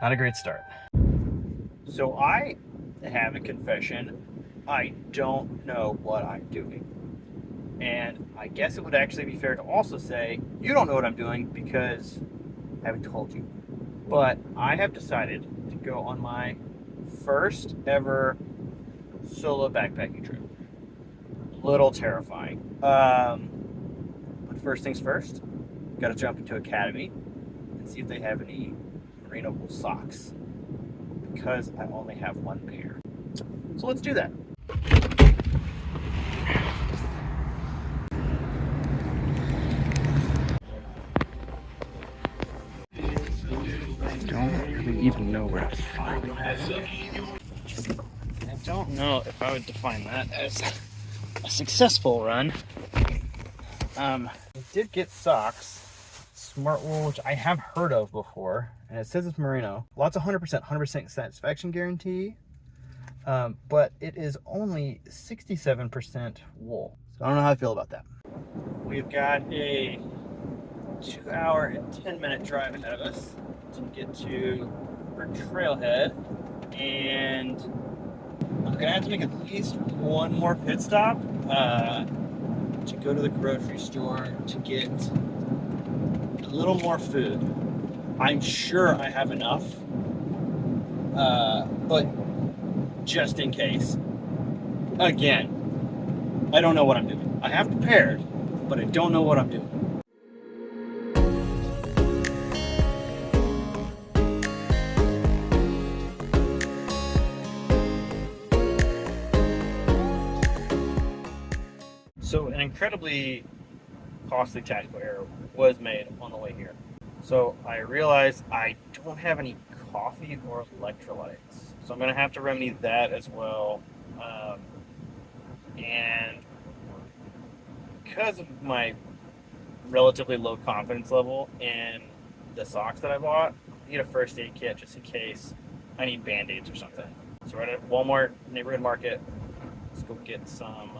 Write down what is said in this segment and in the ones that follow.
Not a great start. So I have a confession. I don't know what I'm doing. And I guess it would actually be fair to also say, you don't know what I'm doing because I haven't told you. But I have decided to go on my first ever solo backpacking trip. A little terrifying. But first things first, got to jump into Academy and see if they have any merino wool socks because I only have one pair. So let's do that. I don't really even know where to find this. I don't know if I would define that as a successful run. I did get socks, Smart Wool, which I have heard of before, and it says it's merino. Lots of 100% satisfaction guarantee, but it is only 67% wool. So I don't know how I feel about that. We've got a 2-hour and 10-minute drive ahead of us to get to our trailhead, and I'm gonna have to make at least one more pit stop to go to the grocery store to get a little more food. I'm sure I have enough, but just in case. Again, I don't know what I'm doing. I have prepared, but I don't know what I'm doing. So an incredibly costly tactical error was made on the way here. So I realized I don't have any coffee or electrolytes. So I'm going to have to remedy that as well. And because of my relatively low confidence level in the socks that I bought, I need a first aid kit just in case I need band-aids or something. So we're at Walmart neighborhood market. Let's go get some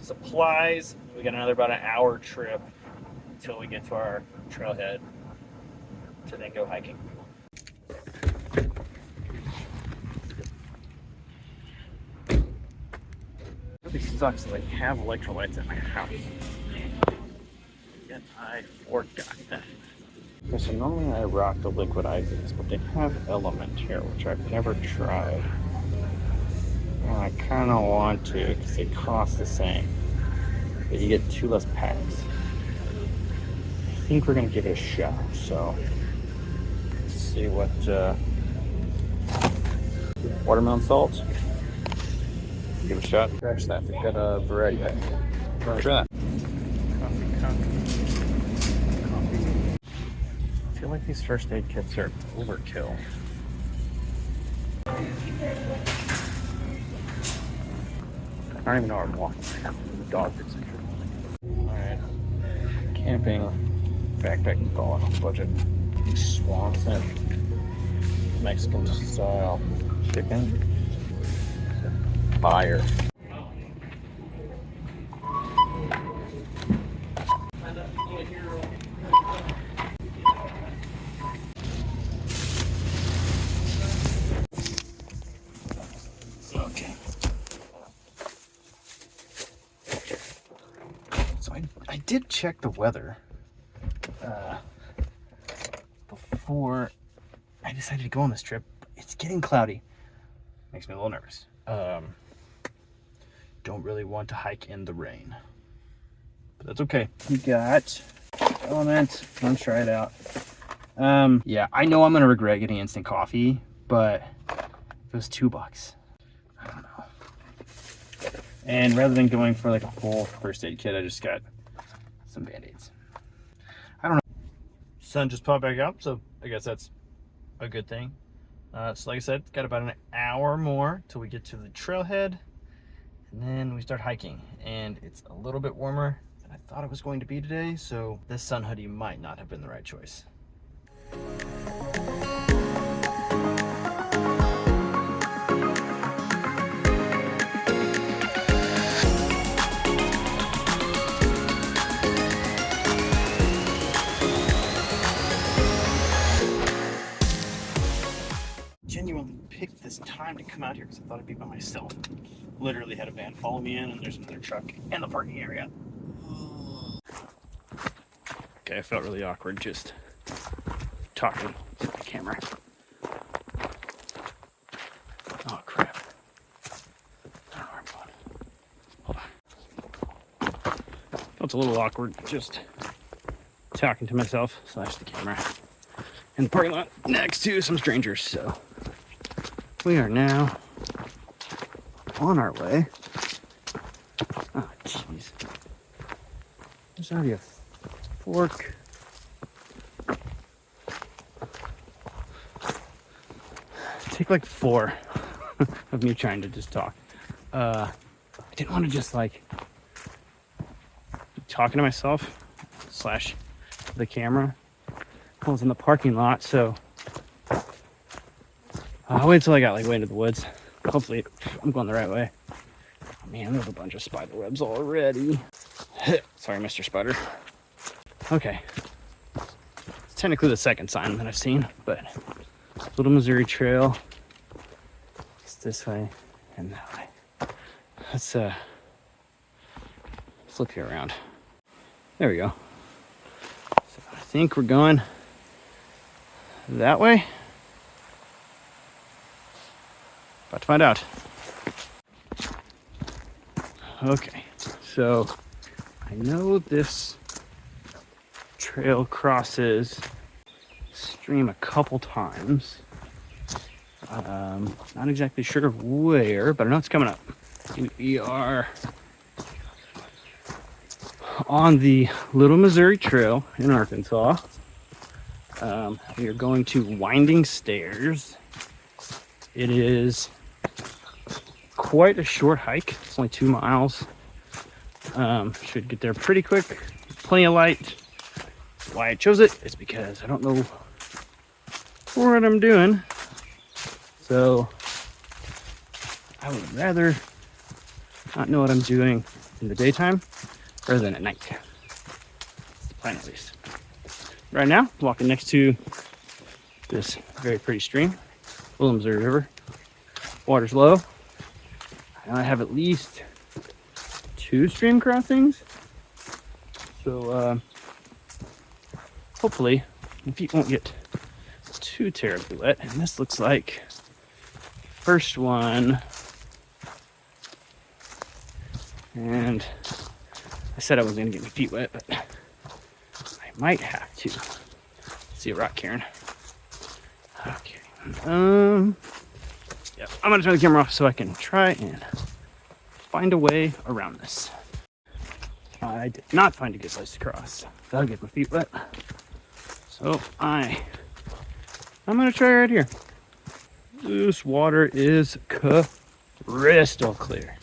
supplies. We got another about an hour trip until we get to our trailhead to then go hiking. It really sucks that I have electrolytes at my house. Yet I forgot that. Okay, so normally I rock the liquid IVs, but they have Element here, which I've never tried. And I kind of want to because they cost the same, but you get 2 less packs. I think we're gonna give it a shot. So let's see what watermelon salt. Give it a shot. Scratch that. We've got a variety pack. Try that. Coffee. I feel like these first aid kits are overkill. I don't even know where I'm walking. The dog is injured. Alright. Camping, backpacking, falling on budget. Swanson, Mexican style chicken. Fire. Okay. So I did check the weather before I decided to go on this trip. It's getting cloudy. Makes me a little nervous. Don't really want to hike in the rain, but that's okay. We got Element. Let's try it out. Yeah, I know I'm gonna regret getting instant coffee, but it was $2. I don't know. And rather than going for like a full first aid kit, I just got some band-aids. I don't know. Sun just popped back up, so I guess that's a good thing. So like I said, got about an hour more till we get to the trailhead, and then we start hiking. And it's a little bit warmer than I thought it was going to be today, so this sun hoodie might not have been the right choice. time to come out here because I thought I'd be by myself. Literally had a van follow me in, and there's another truck in the parking area. Okay, I felt really awkward just talking to the camera. Oh crap. I don't know where I'm going. Hold on. Felt a little awkward just talking to myself / the camera in the parking lot next to some strangers. So we are now on our way. Oh jeez. There's already a fork. Take like 4 of me trying to just talk. I didn't want to just like be talking to myself / the camera. I was in the parking lot, so I'll wait till I got like way into the woods. Hopefully I'm going the right way. Oh, man, there's a bunch of spider webs already. Sorry, Mr. Spider. Okay. It's technically the second sign that I've seen, but Little Missouri Trail. It's this way and that way. Let's flip you around. There we go. So I think we're going that way. About to find out. Okay, so I know this trail crosses stream a couple times. Not exactly sure where, but I know it's coming up. We are on the Little Missouri Trail in Arkansas. We are going to Winding Stairs. It is quite a short hike. It's only 2 miles. Should get there pretty quick. Plenty of light. Why I chose it is because I don't know what I'm doing. So I would rather not know what I'm doing in the daytime rather than at night. That's the plan, at least. Right now, walking next to this very pretty stream, Little Missouri River. Water's low. I have at least 2 stream crossings. So hopefully my feet won't get too terribly wet. And this looks like first one. And I said I wasn't gonna get my feet wet, but I might have to. See a rock, Karen. Okay. Yeah, I'm gonna turn the camera off so I can try and find a way around this. I did not find a good place to cross. That'll get my feet wet. So I'm gonna try right here. This water is crystal clear.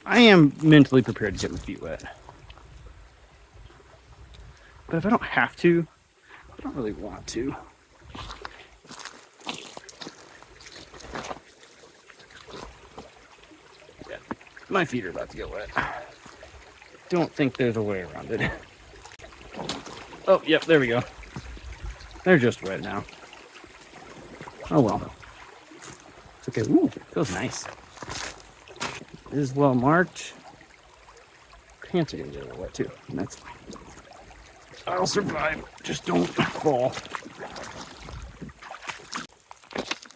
I am mentally prepared to get my feet wet. But if I don't have to, I don't really want to. Yeah, my feet are about to get wet. Don't think there's a way around it. Oh, yep, there we go. They're just wet now. Oh well. It's okay. Ooh, feels nice. It is well marked. Pants are gonna get a little wet too, and that's fine. I'll survive. Just don't fall.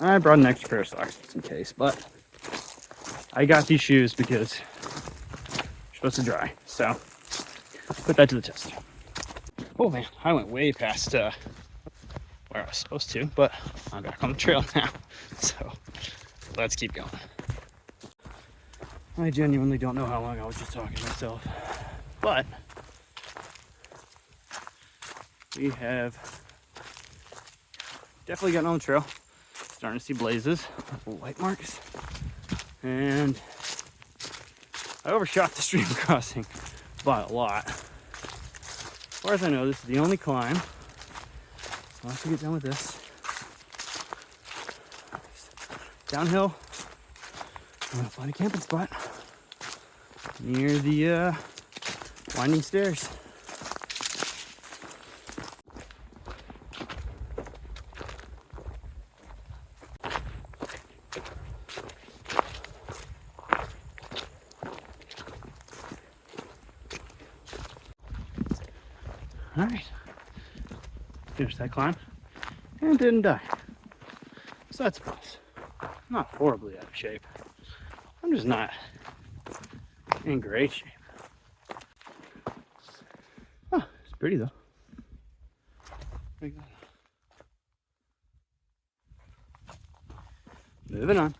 I brought an extra pair of socks just in case, but I got these shoes because they're supposed to dry. So put that to the test. Oh man, I went way past where I was supposed to, but I'm back on the trail now. So let's keep going. I genuinely don't know how long I was just talking to myself, but we have definitely gotten on the trail. Starting to see blazes, white marks, and I overshot the stream crossing by a lot. As far as I know, this is the only climb. So once we get done with this, downhill, I'm gonna find a camping spot near the Winding Stairs. All right, finished that climb and didn't die. So that's a plus. I'm not horribly out of shape. I'm just not in great shape. Oh, it's pretty though. Moving on.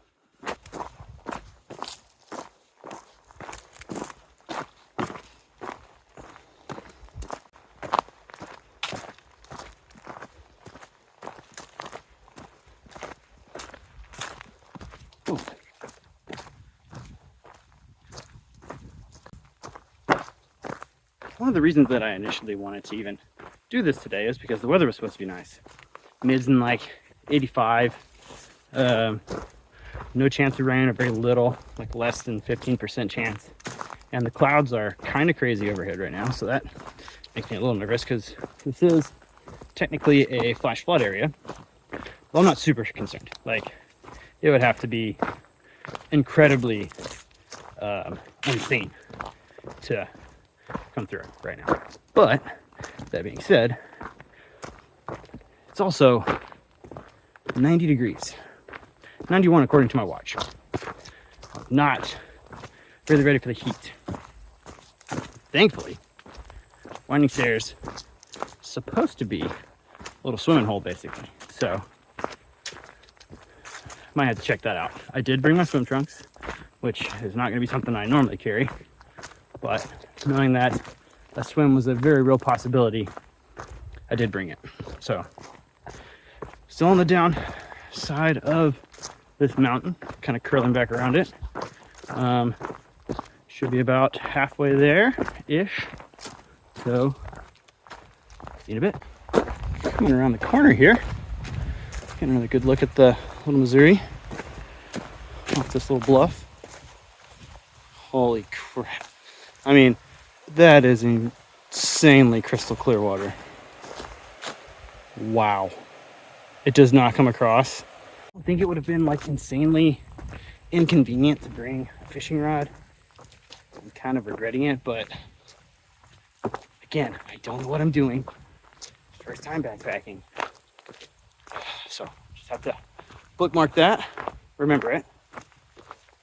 Ooh. One of the reasons that I initially wanted to even do this today is because the weather was supposed to be nice. Mids in like 85. No chance of rain, or very little, like less than 15% chance. And the clouds are kind of crazy overhead right now, so that makes me a little nervous because this is technically a flash flood area. Well, I'm not super concerned. Like, it would have to be incredibly insane to come through right now. But that being said, it's also 90 degrees. 91 according to my watch. Not really ready for the heat. Thankfully, winding stairs supposed to be a little swimming hole basically. So might have to check that out. I did bring my swim trunks, which is not going to be something I normally carry, but knowing that a swim was a very real possibility, I did bring it. So still on the down side of this mountain, kind of curling back around it. Should be about halfway there ish. So see you in a bit. Coming around the corner here, getting a really good look at the Little Missouri off this little bluff. Holy crap. I mean, that is insanely crystal clear water. Wow. It does not come across. I think it would have been like insanely inconvenient to bring a fishing rod. I'm kind of regretting it, but again, I don't know what I'm doing. First time backpacking. So just have to bookmark that, remember it.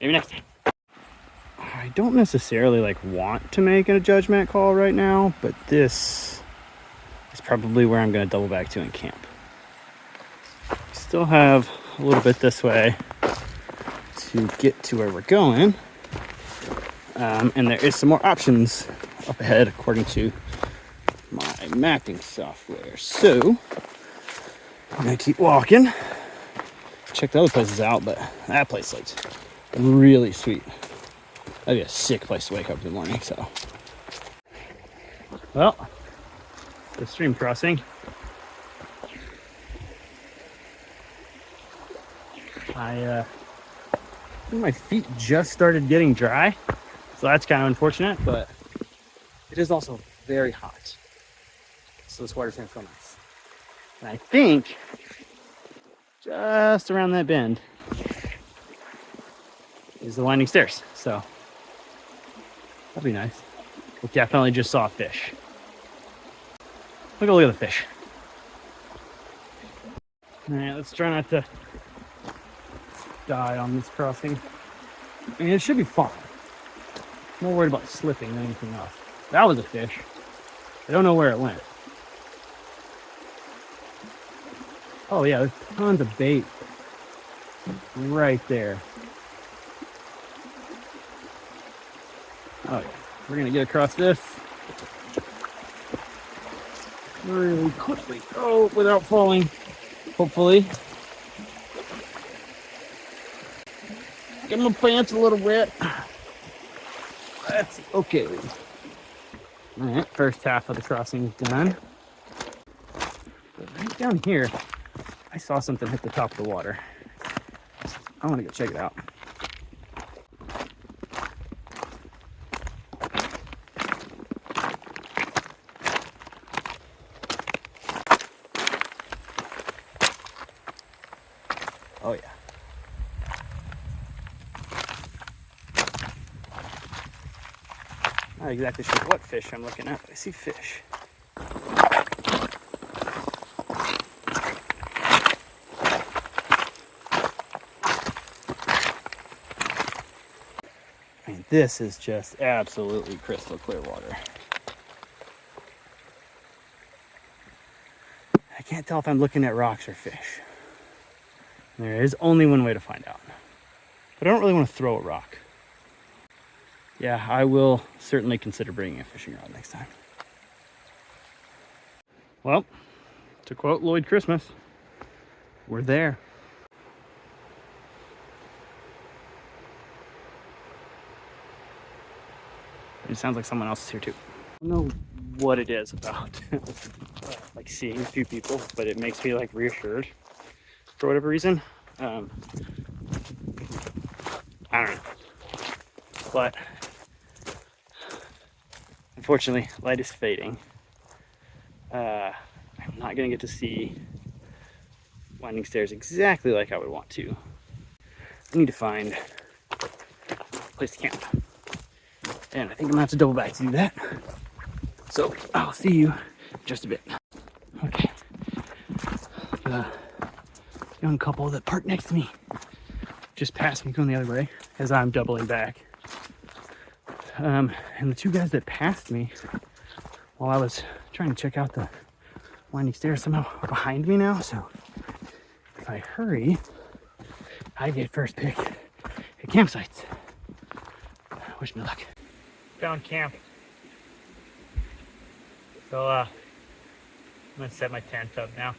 Maybe next time. I don't necessarily like want to make a judgment call right now, but this is probably where I'm going to double back to in camp. Still have a little bit this way to get to where we're going, and there is some more options up ahead according to my mapping software. So I'm gonna keep walking, check the other places out, but that place looks really sweet. That'd be a sick place to wake up in the morning. So, well, the stream crossing. I think my feet just started getting dry, so that's kind of unfortunate, but it is also very hot. So this water's gonna feel nice. And I think just around that bend is the winding stairs. So that'd be nice. We definitely just saw a fish. Look at the fish. All right, let's try not to die on this crossing. I mean, it should be fun. I'm more worried about slipping than anything else. That was a fish. I don't know where it went. Oh yeah, there's tons of bait right there. Oh yeah, we're gonna get across this really quickly. Oh, without falling, hopefully. Get my pants a little wet. That's okay. All right, first half of the crossing is done. But right down here, I saw something hit the top of the water. I want to go check it out. Oh yeah. Not exactly sure what fish I'm looking at, but I see fish. this is just absolutely crystal clear water. I can't tell if I'm looking at rocks or fish. There is only one way to find out. But I don't really want to throw a rock. Yeah, I will certainly consider bringing a fishing rod next time. Well, to quote Lloyd Christmas, we're there. It sounds like someone else is here too. I don't know what it is about like seeing a few people, but it makes me like reassured for whatever reason. I don't know. But unfortunately, light is fading. I'm not gonna get to see winding stairs exactly like I would want to. I need to find a place to camp. And I think I'm gonna have to double back to do that. So I'll see you in just a bit. Okay. The young couple that parked next to me just passed me going the other way as I'm doubling back. And the two guys that passed me while I was trying to check out the winding stairs somehow are behind me now. So if I hurry, I get first pick at campsites. Wish me luck. Found camp. So I'm gonna set my tent up now.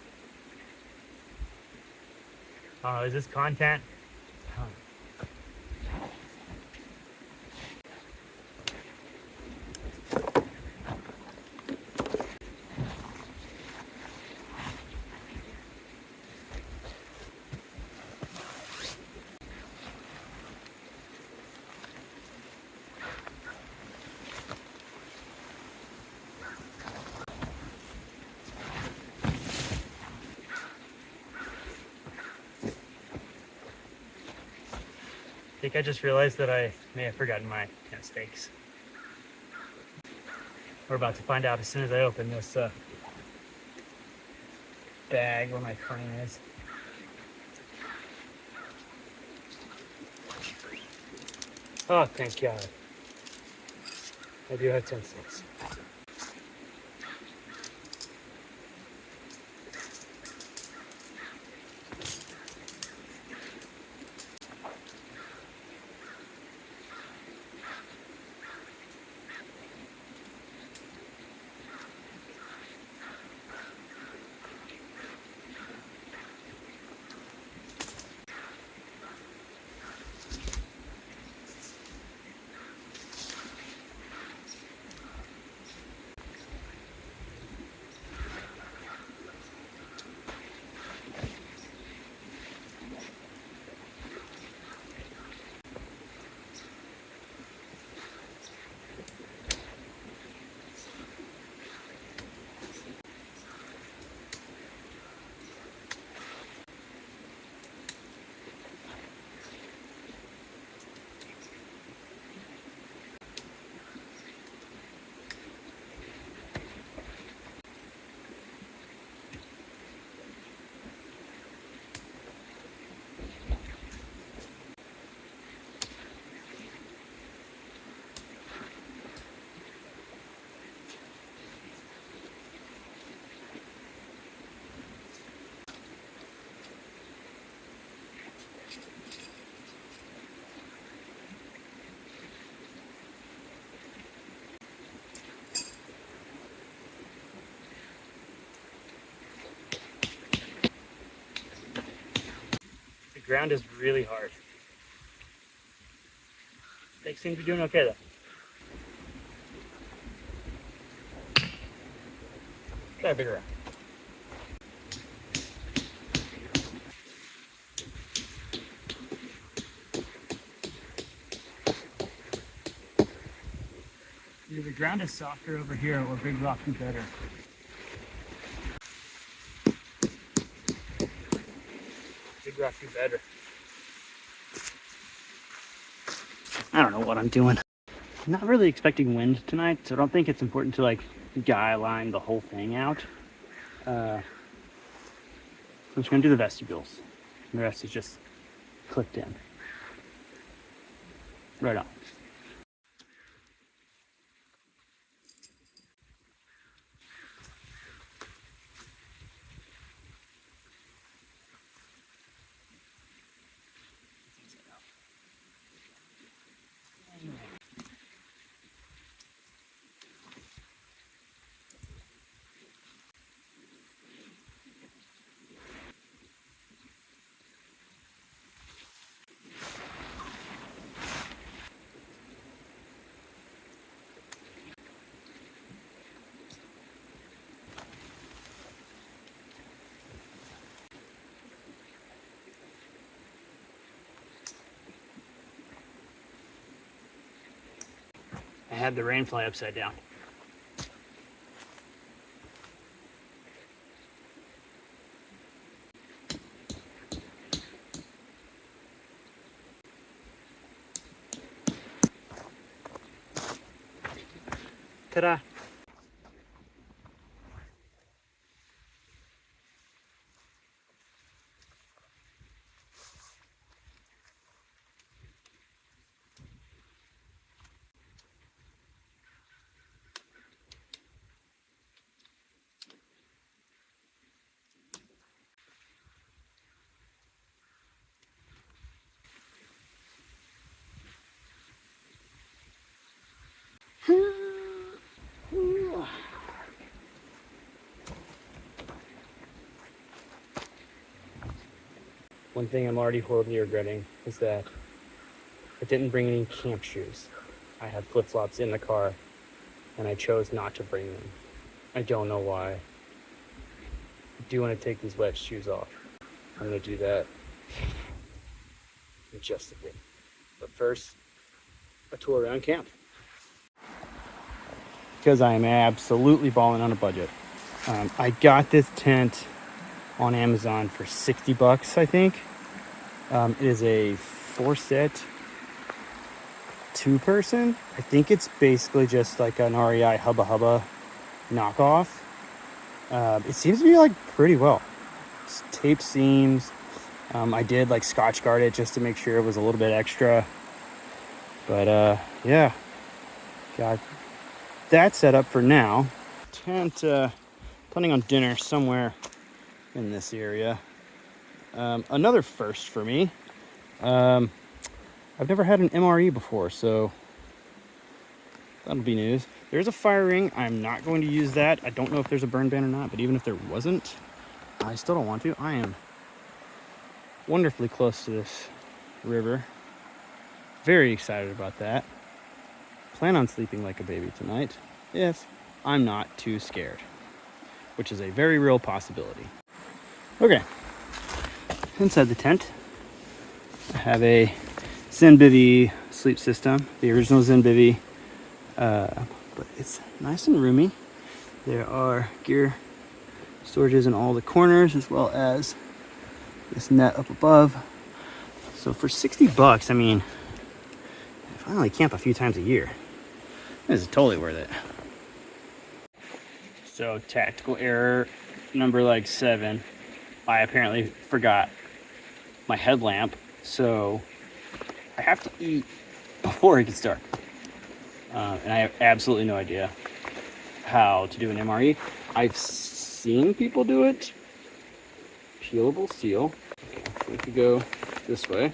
Is this content? I think I just realized that I may have forgotten my tent stakes. We're about to find out as soon as I open this bag where my frame is. Oh, thank God. I do have tent stakes. The ground is really hard. They seem to be doing okay though. Got a bigger round. Either the ground is softer over here or big rock do better. Big rock do better. I don't know what I'm doing. I'm not really expecting wind tonight, so I don't think it's important to like guy line the whole thing out. I'm just gonna do the vestibules. The rest is just clipped in. Right on. had the rain fly upside down. Ta-da! One thing I'm already horribly regretting is that I didn't bring any camp shoes. I had flip-flops in the car, and I chose not to bring them. I don't know why. I do want to take these wet shoes off. I'm going to do that in just a bit. But first, a tour around camp. Because I am absolutely balling on a budget. I got this tent on Amazon for $60, I think. It is a 4-set, 2-person. I think it's basically just like an REI Hubba Hubba knockoff. It seems to be like pretty well. It's taped seams. I did like Scotch guard it just to make sure it was a little bit extra. But yeah, got that set up for now. Tent, planning on dinner somewhere in this area. Another first for me. I've never had an MRE before, so that'll be news. There's a fire ring. I'm not going to use that. I don't know if there's a burn ban or not, but even if there wasn't, I still don't want to. I am wonderfully close to this river. Very excited about that. Plan on sleeping like a baby tonight if I'm not too scared, which is a very real possibility. Okay, inside the tent, I have a Zenbivy sleep system, the original Zenbivy, but it's nice and roomy. There are gear storages in all the corners, as well as this net up above. So for $60, I mean, if I only camp a few times a year, this is totally worth it. So tactical error number like 7. I apparently forgot my headlamp, so I have to eat before it gets dark. And I have absolutely no idea how to do an MRE. I've seen people do it. Peelable seal. We could go this way.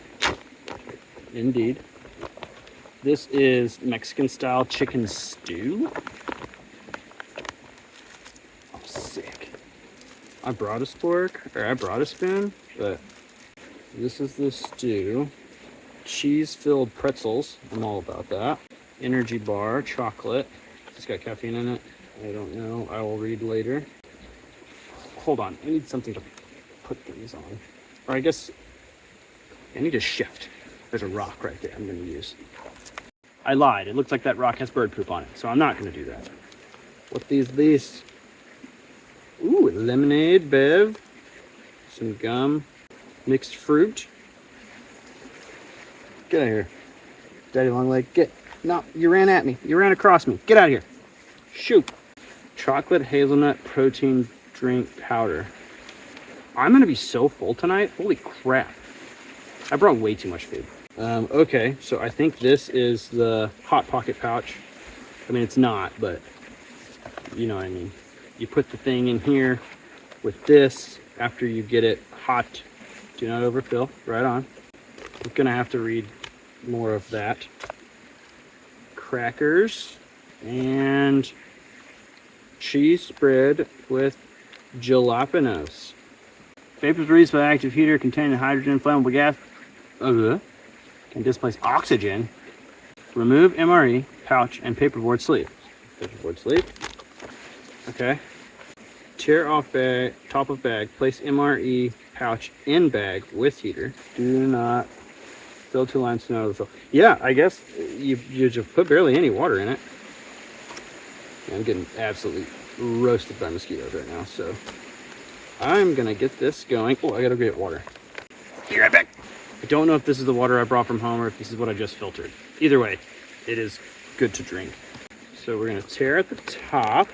Indeed. This is Mexican style chicken stew. Oh, sick. I brought a spork, or I brought a spoon, but this is the stew. Cheese-filled pretzels. I'm all about that. Energy bar, chocolate. It's got caffeine in it. I don't know. I will read later. Hold on. I need something to put these on. Or I guess I need to shift. There's a rock right there I'm going to use. I lied. It looks like that rock has bird poop on it, so I'm not going to do that. What these? Ooh, lemonade, bev. Some gum. Mixed fruit. Get out of here. Daddy long leg, get. No, you ran at me. You ran across me. Get out of here. Shoot. Chocolate hazelnut protein drink powder. I'm going to be so full tonight. Holy crap. I brought way too much food. Okay, so I think this is the Hot Pocket pouch. I mean, it's not, but you know what I mean. You put the thing in here with this after you get it hot. Do not overfill. Right on. I'm going to have to read more of that. Crackers and cheese spread with jalapenos. Vapors released by active heater containing hydrogen flammable gas can displace oxygen. Remove MRE pouch and paperboard sleeve. Paperboard sleeve. Okay. Tear off bag, top of bag. Place MRE pouch in bag with heater. Do not fill 2 lines to not overfill. Yeah, I guess you just put barely any water in it. I'm getting absolutely roasted by mosquitoes right now, so I'm gonna get this going. Oh, I gotta get water. Be right back. I don't know if this is the water I brought from home or if this is what I just filtered. Either way, it is good to drink. So we're gonna tear at the top.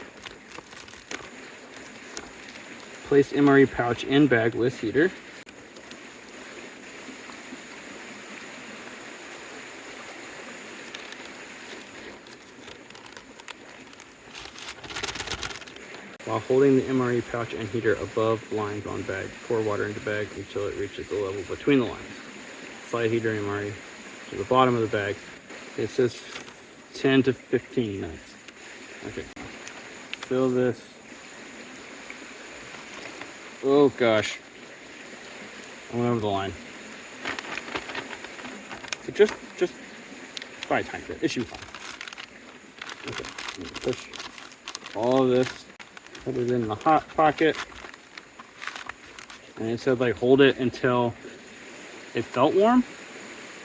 Place MRE pouch in bag with heater. While holding the MRE pouch and heater above lines on bag, pour water into bag until it reaches the level between the lines. Slide heater and MRE to the bottom of the bag. It says 10 to 15 minutes. Okay. Fill this. Oh gosh. I went over the line. But just by a tiny bit. It should be fine. Okay. Push all of this. Put it in the hot pocket. And it said like hold it until it felt warm.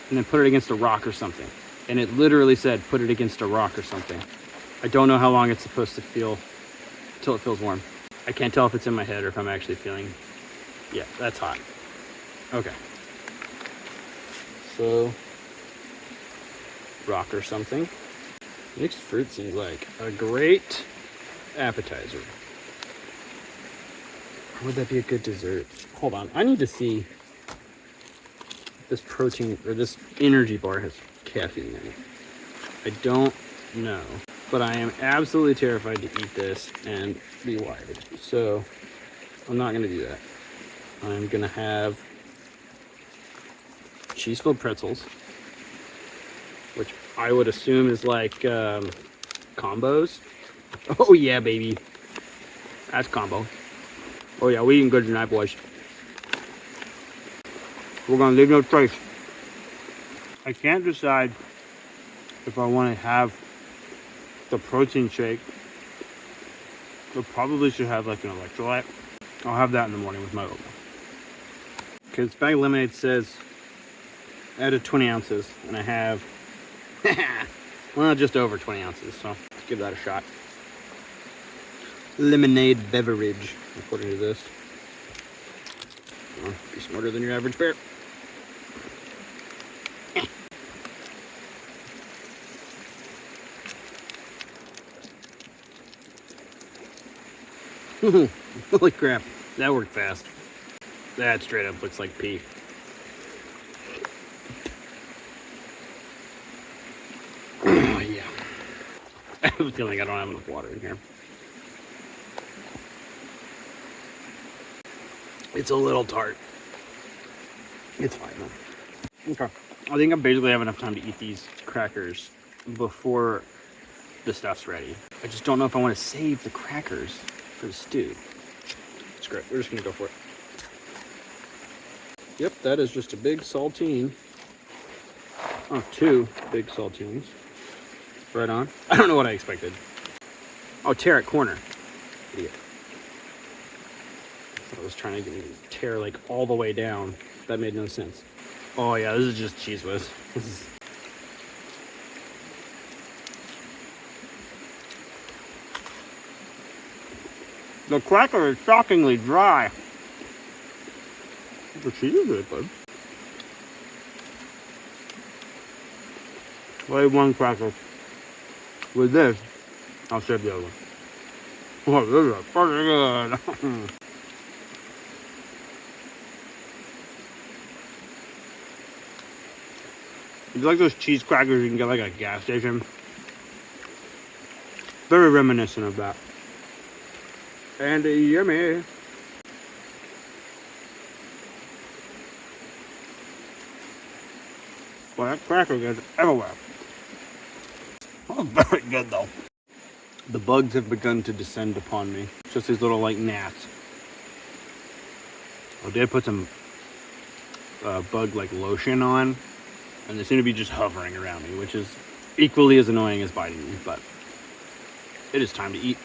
And then put it against a rock or something. And it literally said put it against a rock or something. I don't know how long it's supposed to feel until it feels warm. I can't tell if it's in my head or if I'm actually feeling. Yeah, that's hot. Okay. So rock or something. Mixed fruit seems like a great appetizer. Or would that be a good dessert? Hold on, I need to see if this protein or this energy bar has caffeine in it. I don't know, but I am absolutely terrified to eat this and be wired. So I'm not gonna do that. I'm gonna have cheese-filled pretzels, which I would assume is like combos. Oh yeah, baby. That's combo. Oh yeah, we eating good tonight, boys. We're gonna leave no trace. I can't decide if I want to have the protein shake. I probably should have like an electrolyte. I'll have that in the morning with my oatmeal. Because bag of lemonade says added 20 ounces, and I have, well, just over 20 ounces, so let's give that a shot. Lemonade beverage, according to this. Well, be smarter than your average bear. Holy crap, that worked fast. That straight up looks like pee. Oh, yeah. I have a feeling I don't have enough water in here. It's a little tart. It's fine though. Okay. I think I basically have enough time to eat these crackers before the stuff's ready. I just don't know if I want to save the crackers for the stew. Screw it. We're just gonna go for it. Yep, that is just a big saltine. Oh, 2 big saltines. Right on. I don't know what I expected. Oh, tear at corner. Idiot. I was trying to get me to tear like all the way down. That made no sense. Oh yeah, this is just Cheez Whiz. This is... The cracker is shockingly dry. The cheese is really good. We'll eat one cracker. With this, I'll save the other one. Oh, this is pretty good. It's like those cheese crackers you can get like at a gas station. Very reminiscent of that. And yummy. Well, that cracker gets everywhere. Oh, very good though. The bugs have begun to descend upon me. Just these little like gnats. I did put some bug like lotion on, and they seem to be just hovering around me, which is equally as annoying as biting me, but it is time to eat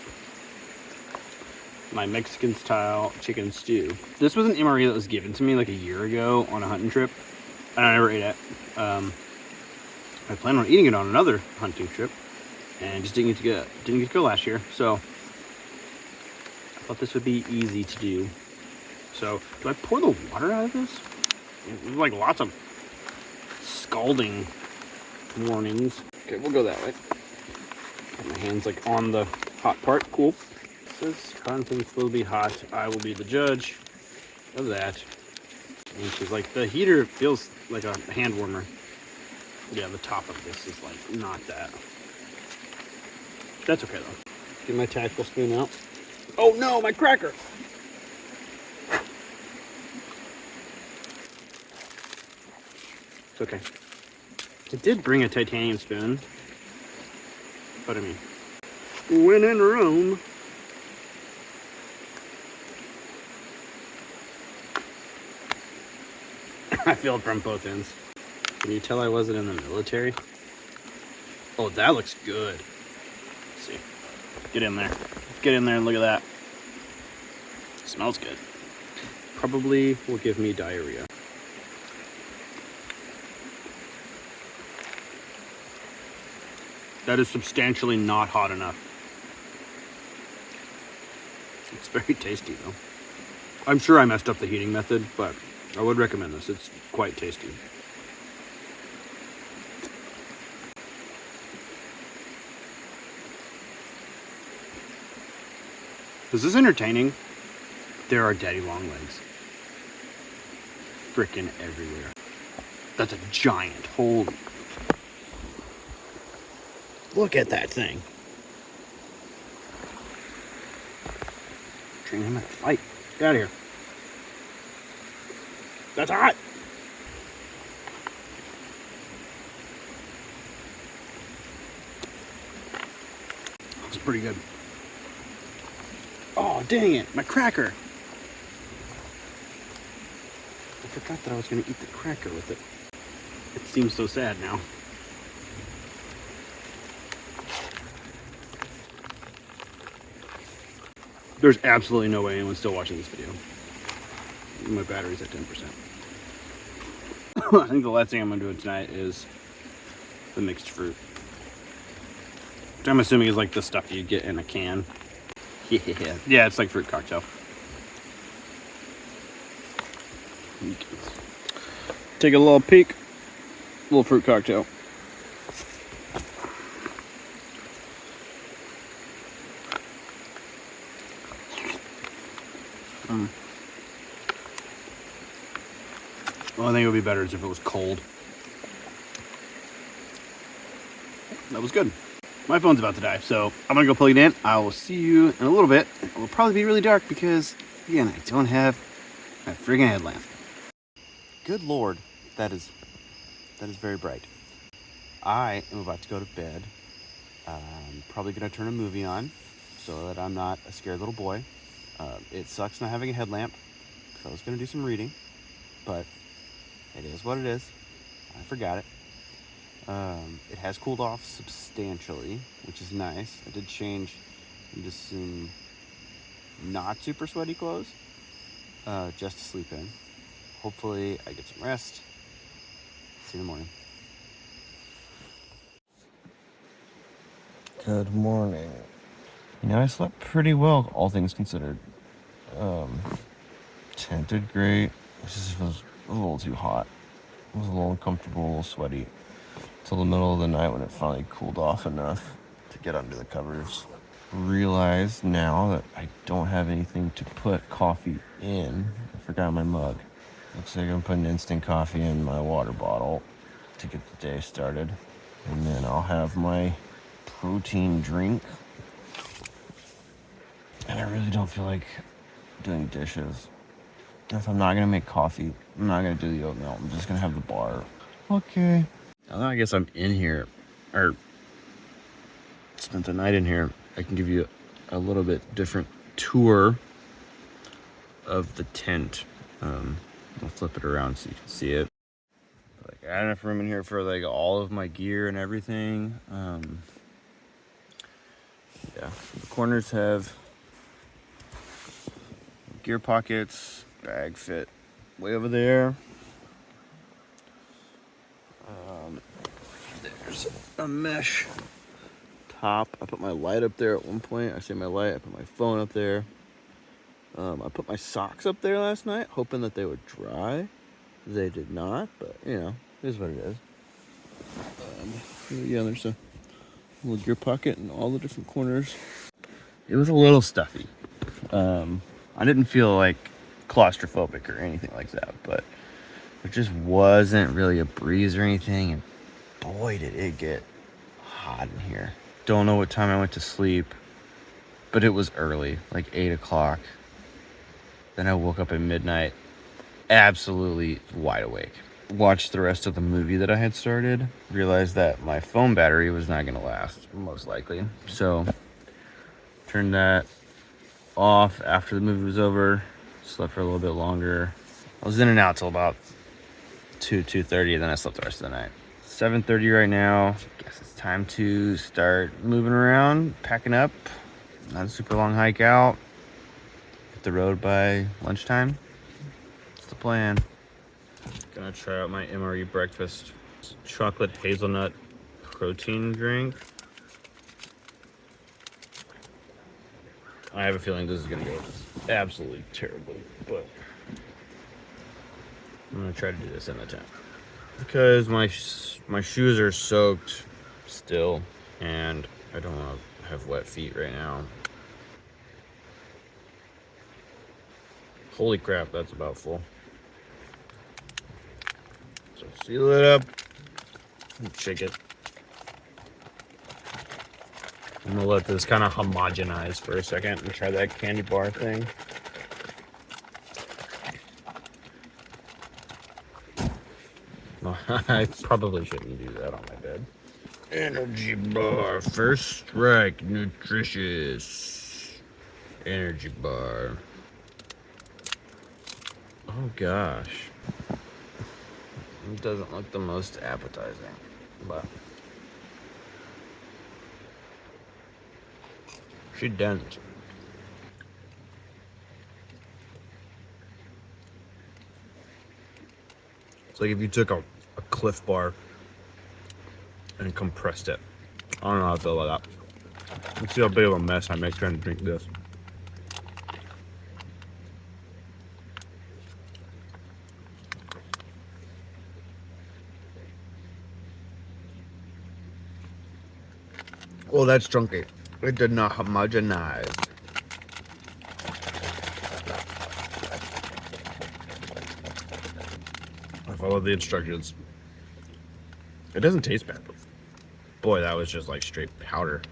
my Mexican style chicken stew. This was an MRE that was given to me like a year ago on a hunting trip, and I never ate it. I plan on eating it on another hunting trip, and just didn't get to go last year. So I thought this would be easy to do. So do I pour the water out of this? There's like lots of scalding warnings. Okay, we'll go that way. Got my hands like on the hot part. Cool. This contents will be hot. I will be the judge of that. And she's like, the heater feels like a hand warmer. Yeah, the top of this is like not that. That's okay though. Get my tactical spoon out. Oh no, my cracker! It's okay. It did bring a titanium spoon. But I mean, when in Rome. I feel it from both ends. Can you tell I wasn't in the military? Oh, that looks good. Let's see. Get in there. Get in there and look at that. Smells good. Probably will give me diarrhea. That is substantially not hot enough. It's very tasty though. I'm sure I messed up the heating method, but I would recommend this. It's quite tasty. This is entertaining. There are daddy long legs. Frickin' everywhere. That's a giant. Holy. Look at that thing. Train him to fight. Get out of here. That's hot. That's pretty good. Oh, dang it. My cracker. I forgot that I was going to eat the cracker with it. It seems so sad now. There's absolutely no way anyone's still watching this video. My battery's at 10%. I think the last thing I'm going to do tonight is the mixed fruit. Which I'm assuming is like the stuff you get in a can. Yeah, it's like fruit cocktail. Take a little peek. Little fruit cocktail. Well, I think it would be better if it was cold. That was good. My phone's about to die, so I'm gonna go plug it in. I will see you in a little bit. It will probably be really dark because, again, I don't have my friggin' headlamp. Good Lord, that is very bright. I am about to go to bed. I'm probably gonna turn a movie on so that I'm not a scared little boy. It sucks not having a headlamp because I was gonna do some reading, but it is what it is. I forgot it. It has cooled off substantially, which is nice. I did change into some not super sweaty clothes, just to sleep in. Hopefully I get some rest. See you in the morning. Good morning. You know, I slept pretty well, all things considered. Tent did great. It just was a little too hot. It was a little uncomfortable, a little sweaty. Till the middle of the night when it finally cooled off enough to get under the covers. Realized now that I don't have anything to put coffee in. I forgot my mug. Looks like I'm putting instant coffee in my water bottle to get the day started. And then I'll have my protein drink. And I really don't feel like doing dishes. If I'm not gonna make coffee, I'm not gonna do the oatmeal. I'm just gonna have the bar. Okay. Now that I guess I'm in here, or spent the night in here, I can give you a little bit different tour of the tent. I'll flip it around so you can see it. Like, I have enough room in here for like all of my gear and everything. Yeah, the corners have gear pockets, bag fit way over there. There's a mesh top. I put my light up there at one point. I say my light. I put my phone up there. I put my socks up there last night, hoping that they would dry. They did not, but you know, it is what it is. Yeah, there's a little gear pocket in all the different corners. It was a little stuffy. I didn't feel like claustrophobic or anything like that, but it just wasn't really a breeze or anything. And boy, did it get hot in here. Don't know what time I went to sleep, but it was early, like 8 o'clock. Then I woke up at midnight, absolutely wide awake. Watched the rest of the movie that I had started, realized that my phone battery was not going to last, most likely. So, turned that off after the movie was over, slept for a little bit longer. I was in and out till about 2:30, and then I slept the rest of the night. 7:30 right now. Guess it's time to start moving around, packing up. Not a super long hike out. Hit the road by lunchtime. That's the plan. Gonna try out my MRE breakfast. Chocolate hazelnut protein drink. I have a feeling this is gonna go absolutely terribly, but I'm gonna try to do this in the tent because my shoes are soaked still, and I don't want to have wet feet right now. Holy crap, that's about full. So seal it up and shake it. I'm gonna let this kind of homogenize for a second and try that candy bar thing. No, I probably shouldn't do that on my bed. Energy bar, first strike, nutritious. Energy bar. Oh gosh. It doesn't look the most appetizing, but she didn't. It's like if you took a Cliff Bar and compressed it. I don't know how I feel about that. Let's see how big of a mess I make trying to drink this. Oh, that's chunky. It did not homogenize. I followed the instructions. It doesn't taste bad. Boy, that was just like straight powder.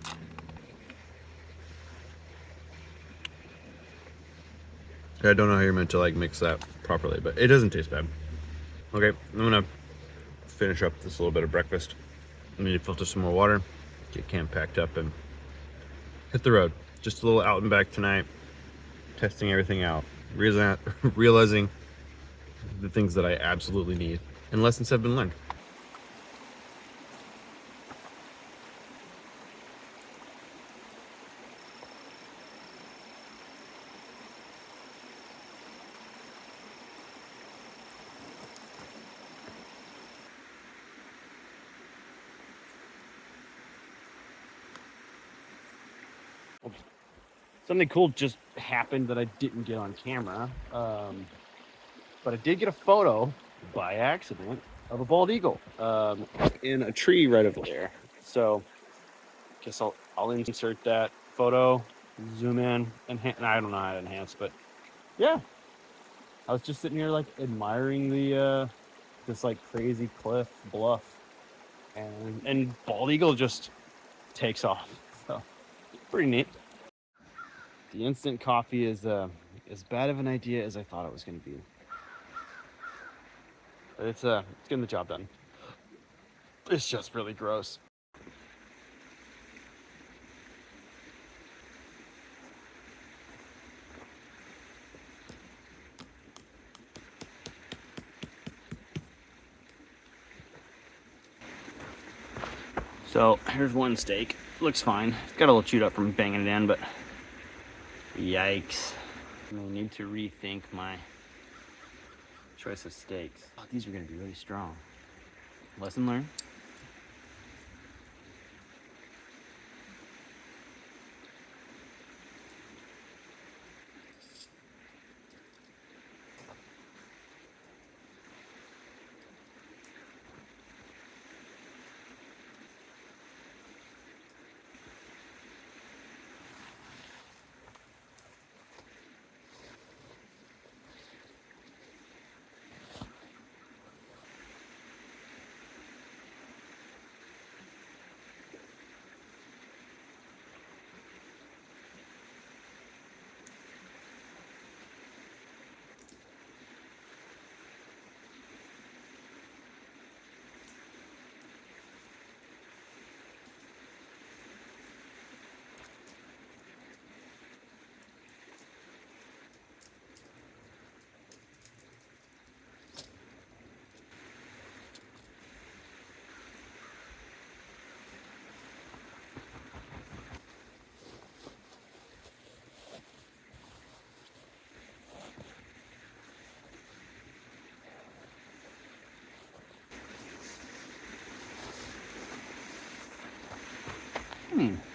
I don't know how you're meant to like mix that properly, but it doesn't taste bad. Okay, I'm gonna finish up this little bit of breakfast. I need to filter some more water, get camp packed up, and hit the road. Just a little out and back tonight, testing everything out, realizing the things that I absolutely need, and lessons have been learned. Something cool just happened that I didn't get on camera, but I did get a photo by accident of a bald eagle in a tree right over there. So, guess I'll insert that photo, zoom in, and I don't know how to enhance, but yeah, I was just sitting here like admiring the this like crazy cliff bluff, and bald eagle just takes off. So pretty neat. The instant coffee is as bad of an idea as I thought it was going to be. But it's getting the job done. It's just really gross. So here's one steak. Looks fine. It's got a little chewed up from banging it in, but yikes. I need to rethink my choice of steaks. Oh, these are gonna be really strong. Lesson learned.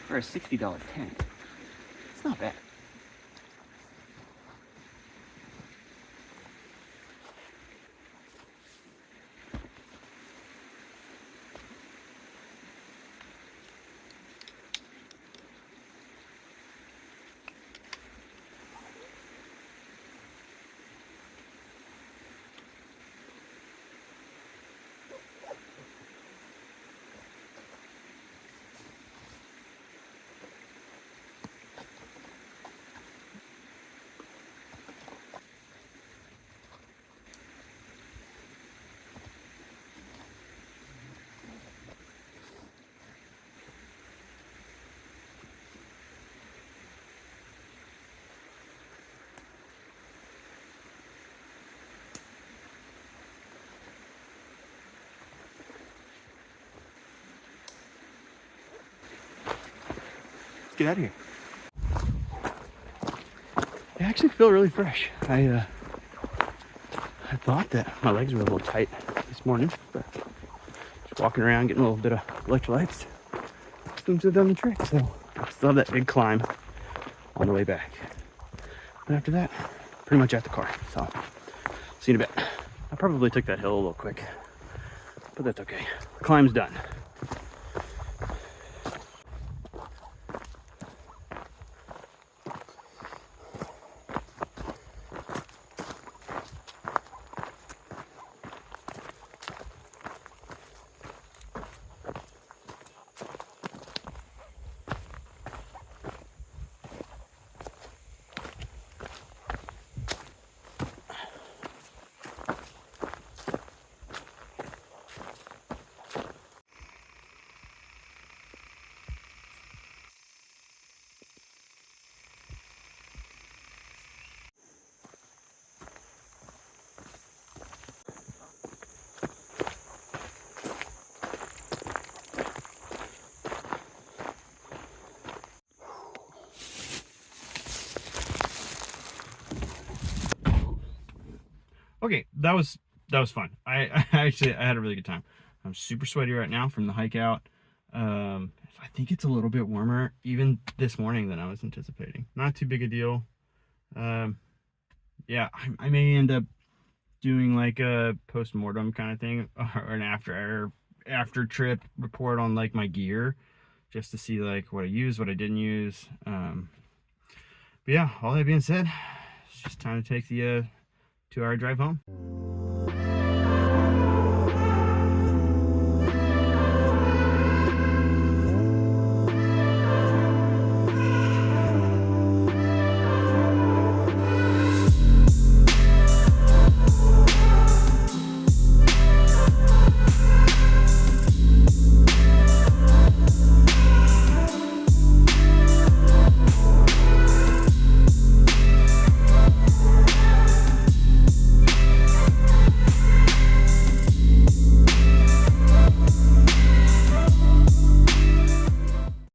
for a $60 tent. It's not bad. Get out of here. I actually feel really fresh. I thought that my legs were a little tight this morning, but just walking around, getting a little bit of electrolytes, seems to have done the trick. So I still have that big climb on the way back. But after that, pretty much at the car. So see you in a bit. I probably took that hill a little quick, but that's okay. The climb's done. Okay, that was fun. I actually had a really good time. I'm super sweaty right now from the hike out. I think it's a little bit warmer even this morning than I was anticipating. Not too big a deal. Yeah, I may end up doing like a post-mortem kind of thing, or an after trip report on like my gear, just to see like what I used, what I didn't use. But yeah, all that being said, it's just time to take the 2-hour drive home.